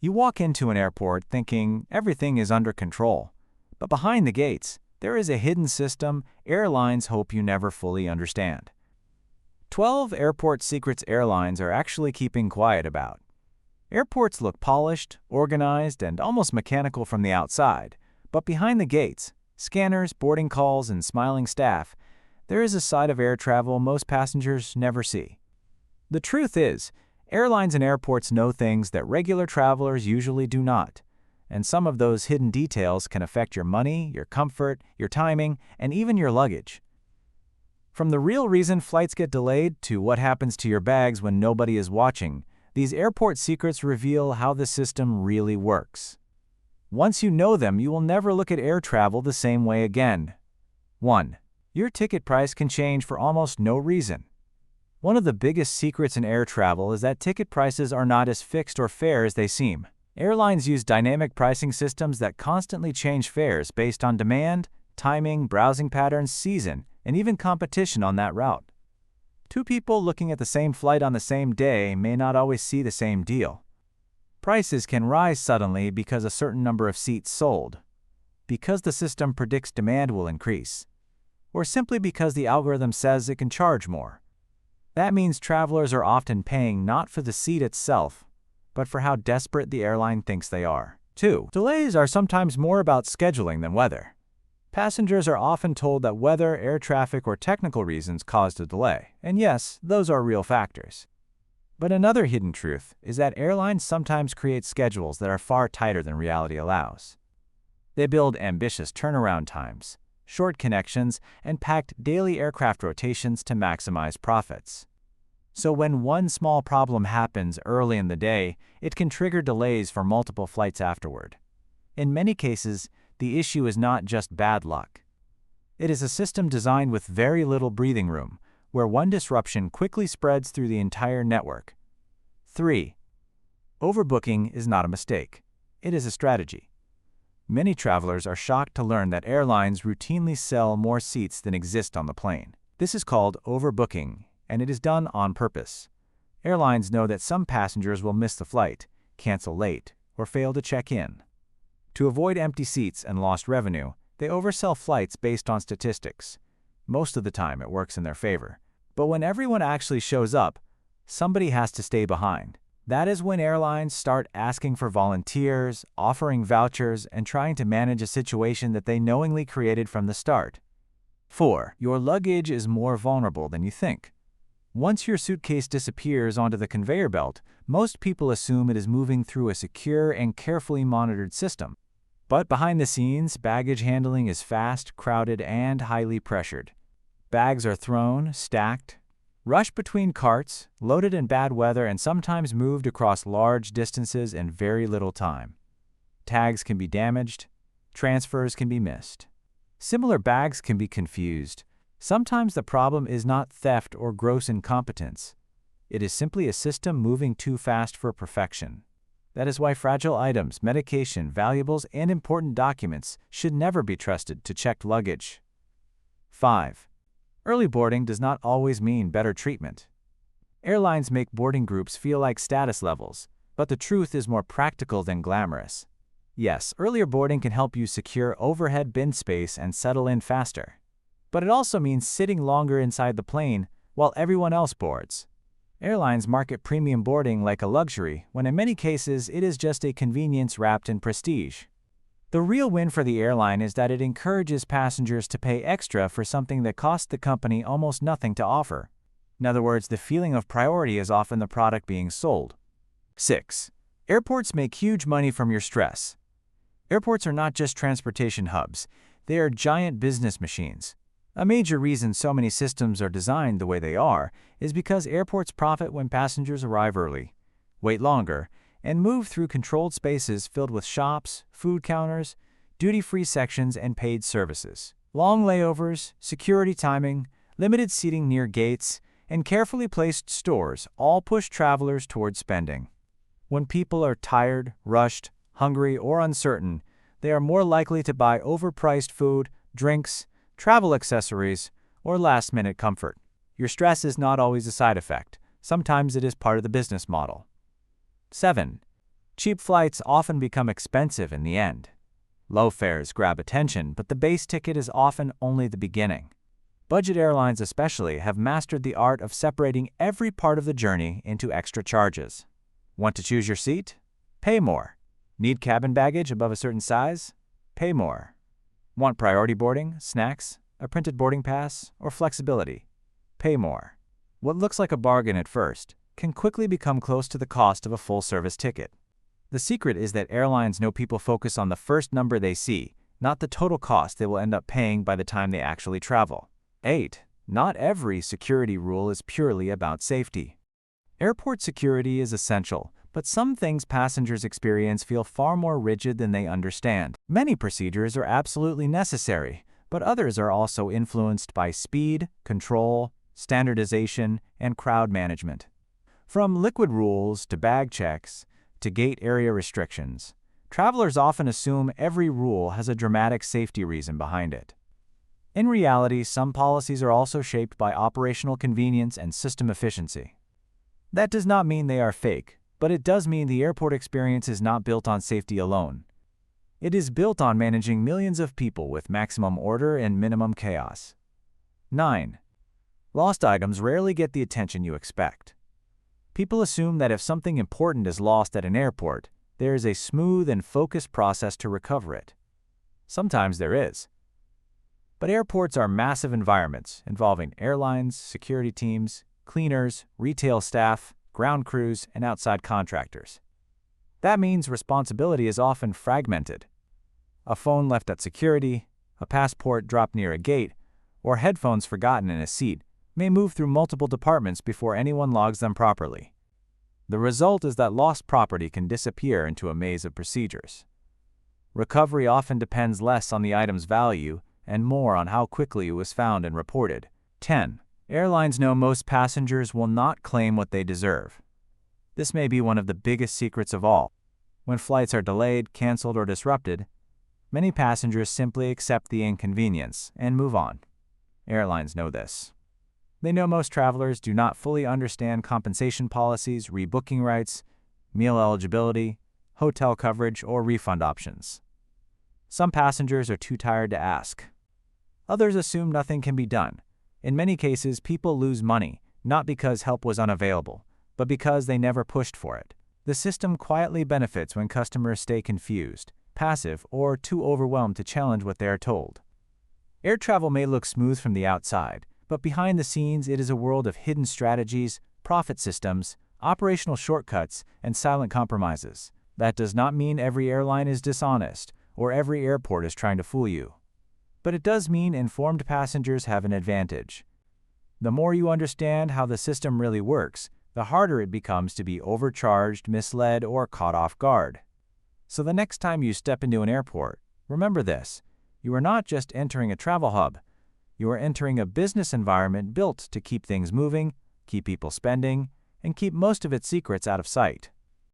You walk into an airport thinking everything is under control, but behind the gates, there is a hidden system airlines hope you never fully understand. 12 airport secrets airlines are actually keeping quiet about. Airports look polished, organized, and almost mechanical from the outside, but behind the gates, scanners, boarding calls, and smiling staff, there is a side of air travel most passengers never see. The truth is, airlines and airports know things that regular travelers usually do not, and some of those hidden details can affect your money, your comfort, your timing, and even your luggage. From the real reason flights get delayed to what happens to your bags when nobody is watching, these airport secrets reveal how the system really works. Once you know them, you will never look at air travel the same way again. 1. Your ticket price can change for almost no reason. One of the biggest secrets in air travel is that ticket prices are not as fixed or fair as they seem. Airlines use dynamic pricing systems that constantly change fares based on demand, timing, browsing patterns, season, and even competition on that route. Two people looking at the same flight on the same day may not always see the same deal. Prices can rise suddenly because a certain number of seats sold, because the system predicts demand will increase, or simply because the algorithm says it can charge more. That means travelers are often paying not for the seat itself, but for how desperate the airline thinks they are. 2. Delays are sometimes more about scheduling than weather. Passengers are often told that weather, air traffic, or technical reasons caused a delay, and yes, those are real factors. But another hidden truth is that airlines sometimes create schedules that are far tighter than reality allows. They build ambitious turnaround times, short connections, and packed daily aircraft rotations to maximize profits. So when one small problem happens early in the day, it can trigger delays for multiple flights afterward. In many cases, the issue is not just bad luck. It is a system designed with very little breathing room, where one disruption quickly spreads through the entire network. 3. Overbooking is not a mistake. It is a strategy. Many travelers are shocked to learn that airlines routinely sell more seats than exist on the plane. This is called overbooking, and it is done on purpose. Airlines know that some passengers will miss the flight, cancel late, or fail to check in. To avoid empty seats and lost revenue, they oversell flights based on statistics. Most of the time it works in their favor. But when everyone actually shows up, somebody has to stay behind. That is when airlines start asking for volunteers, offering vouchers, and trying to manage a situation that they knowingly created from the start. 4. Your luggage is more vulnerable than you think. Once your suitcase disappears onto the conveyor belt, most people assume it is moving through a secure and carefully monitored system. But behind the scenes, baggage handling is fast, crowded, and highly pressured. Bags are thrown, stacked, rushed between carts, loaded in bad weather, and sometimes moved across large distances in very little time. Tags can be damaged, transfers can be missed. Similar bags can be confused. Sometimes the problem is not theft or gross incompetence. It is simply a system moving too fast for perfection. That is why fragile items, medication, valuables, and important documents should never be trusted to checked luggage. 5. Early boarding does not always mean better treatment. Airlines make boarding groups feel like status levels, but the truth is more practical than glamorous. Yes, earlier boarding can help you secure overhead bin space and settle in faster. But it also means sitting longer inside the plane while everyone else boards. Airlines market premium boarding like a luxury, when in many cases it is just a convenience wrapped in prestige. The real win for the airline is that it encourages passengers to pay extra for something that costs the company almost nothing to offer. In other words, the feeling of priority is often the product being sold. 6. Airports make huge money from your stress. Airports are not just transportation hubs, they are giant business machines. A major reason so many systems are designed the way they are is because airports profit when passengers arrive early, wait longer, and move through controlled spaces filled with shops, food counters, duty-free sections, and paid services. Long layovers, security timing, limited seating near gates, and carefully placed stores all push travelers toward spending. When people are tired, rushed, hungry, or uncertain, they are more likely to buy overpriced food, drinks, travel accessories, or last-minute comfort. Your stress is not always a side effect. Sometimes it is part of the business model. 7. Cheap flights often become expensive in the end. Low fares grab attention, but the base ticket is often only the beginning. Budget airlines especially have mastered the art of separating every part of the journey into extra charges. Want to choose your seat? Pay more. Need cabin baggage above a certain size? Pay more. Want priority boarding, snacks, a printed boarding pass, or flexibility? Pay more. What looks like a bargain at first can quickly become close to the cost of a full-service ticket. The secret is that airlines know people focus on the first number they see, not the total cost they will end up paying by the time they actually travel. 8. Not every security rule is purely about safety. Airport security is essential, but some things passengers experience feel far more rigid than they understand. Many procedures are absolutely necessary, but others are also influenced by speed, control, standardization, and crowd management. From liquid rules to bag checks to gate area restrictions, travelers often assume every rule has a dramatic safety reason behind it. In reality, some policies are also shaped by operational convenience and system efficiency. That does not mean they are fake, but it does mean the airport experience is not built on safety alone. It is built on managing millions of people with maximum order and minimum chaos. 9. Lost items rarely get the attention you expect. People assume that if something important is lost at an airport, there is a smooth and focused process to recover it. Sometimes there is. But airports are massive environments involving airlines, security teams, cleaners, retail staff, ground crews, and outside contractors. That means responsibility is often fragmented. A phone left at security, a passport dropped near a gate, or headphones forgotten in a seat may move through multiple departments before anyone logs them properly. The result is that lost property can disappear into a maze of procedures. Recovery often depends less on the item's value and more on how quickly it was found and reported. 10. Airlines know most passengers will not claim what they deserve. This may be one of the biggest secrets of all. When flights are delayed, canceled, or disrupted, many passengers simply accept the inconvenience and move on. Airlines know this. They know most travelers do not fully understand compensation policies, rebooking rights, meal eligibility, hotel coverage, or refund options. Some passengers are too tired to ask. Others assume nothing can be done. In many cases, people lose money, not because help was unavailable, but because they never pushed for it. The system quietly benefits when customers stay confused, passive, or too overwhelmed to challenge what they are told. Air travel may look smooth from the outside, but behind the scenes it is a world of hidden strategies, profit systems, operational shortcuts, and silent compromises. That does not mean every airline is dishonest, or every airport is trying to fool you. But it does mean informed passengers have an advantage. The more you understand how the system really works, the harder it becomes to be overcharged, misled, or caught off guard. So the next time you step into an airport, remember this: you are not just entering a travel hub. You are entering a business environment built to keep things moving, keep people spending, and keep most of its secrets out of sight.